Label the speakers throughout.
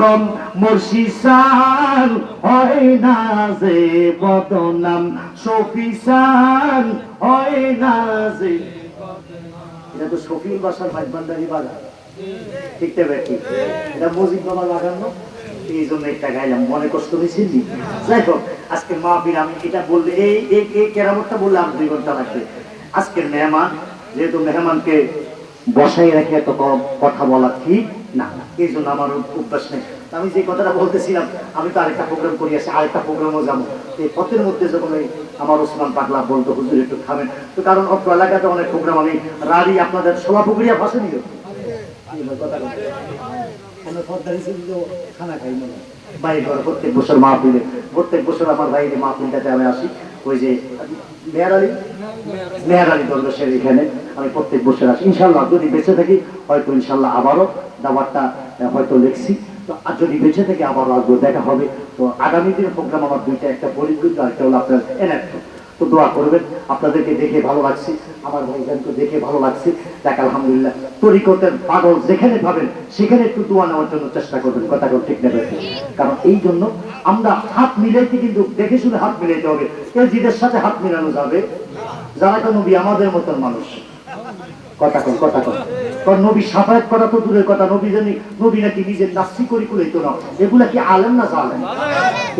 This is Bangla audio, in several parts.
Speaker 1: কম মুর্শিসান হয় না যে বদনাম শফিসান হয় না যে। এটা তো শফিউল বাসার মাইজবান্ডারি বাগান, ঠিক না ভাই? এটা মজিদ বাবা লাগানো, এই জন্য একটা গাইলাম, মনে কষ্ট হয়েছে নি। যাই হোক, আজকে মাহফিল আমি এটা বললে এই কেরামতটা বললে আমি 2 ঘন্টা লাগবে। আজকের মেহমান, যেহেতু মেহমানকে বসাই রেখে এত কথা বলা ঠিক না, এই জন্য আমার অভ্যাস নেই। আমি যে কথাটা বলতেছিলাম, আমি তো আরেকটা প্রোগ্রাম করি আসি, আরেকটা প্রোগ্রামও যাবো। এই পথের মধ্যে যখন আমার ওসমান পাগলা বলতো হুজুর একটু খাবেন, তো কারণ অত্র এলাকাতে অনেক প্রোগ্রাম, আমি রাড়ি আপনাদের সোলাপুকুরিয়া ভাষা নিয়ে খানা খাই মনে বাইরে করে প্রত্যেক বছর মাহফিলে, প্রত্যেক বছর আমার বাইরে মাহফিলটাতে আমি আসি। ওই যে মেহের আলী দরবেশের এখানে আমি প্রত্যেক বছর আসি। ইনশাল্লাহ যদি বেঁচে থাকি হয়তো ইনশাল্লাহ আবারও দাওয়াতটা হয়তো লিখছি, তো আর যদি বেঁচে থেকে আবারও আসবো, দেখা হবে। তো আগামী দিনের প্রোগ্রাম আমার 2টা, একটা পরিবৃত আর একটা হলো আপনার এনাক্ট। তো দোয়া করবেন, আপনাদেরকে দেখে ভালো লাগছে, আমার ভাইজানকে দেখে ভালো লাগছে। দেখ আলহামদুলিল্লাহ, তরিকতের পাগল যেখানে পাবেন সেখানে একটু দোয়া নেওয়ার জন্য চেষ্টা করবেন, কথা ঠিক নেবেন। কারণ এই জন্য আমরা হাত মিলাইতে, কিন্তু দেখে শুনে হাত মিলাইতে হবে। এজিদের সাথে হাত মিলানো যাবে যারা তো নবী আমাদের মতন মানুষ, কথা কন কথা কন। কারণ নবী সাফায়াত করা তো দূরের কথা, নবী নাকি নিজের নাফসি করি কুলাইতো না। এগুলা কি আলেম না জালেম?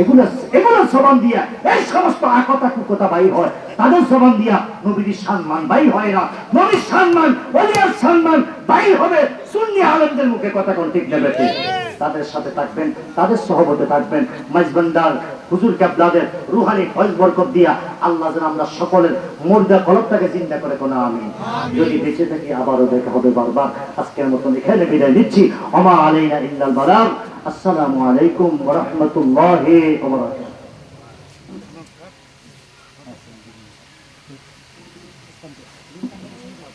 Speaker 1: এগুলা জবান দিয়া এই সমস্ত আকতা কুকতা বাইর হয়, তাদের জবান দিয়া নবীর সম্মান বাইর হয় না। নবীর সম্মান, ওলিয়ার সম্মান বাইর হবে সুন্নি আলেমদের মুখে, কথা কোন ঠিক নেবে। তাদের সাথে থাকবেন, তাদের সহবতে থাকবেন। মাইজবান্ডার হুজুর কেবলাদের রুহানি ফয়েজ বরকত দিয়া আল্লাহ যেন আমরা সকলের মুর্দা কলবটাকে চিন্তা করে কোন আমি যদি বেঁচে থাকি আবারও দেখা হবে বারবার। আজকের মতন এখানে বিদায় নিচ্ছি। ওমা আলাইনা ইল্লাল বালাগ। আসসালামু আলাইকুম ওয়া রাহমাতুল্লাহি ওয়া বারাকাতুহু।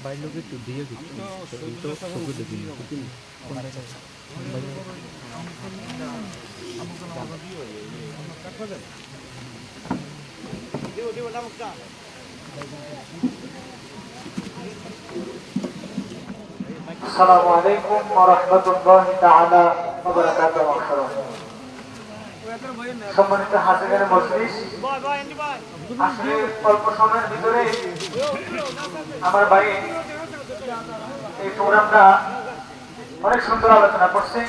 Speaker 1: বাইলোকে তো দিয়ে দিচ্ছি তো সবগুলো দিন আসসালামু আলাইকুম ওয়া রাহমাতুল্লাহি তাআলা ওয়া বারাকাতুহু। সম্মানিত হাজিরের মজলিস, আসলে অল্প সময়ের ভিতরে আমার ভাই এই প্রোগ্রামটা অনেক সুন্দর আলোচনা করছে।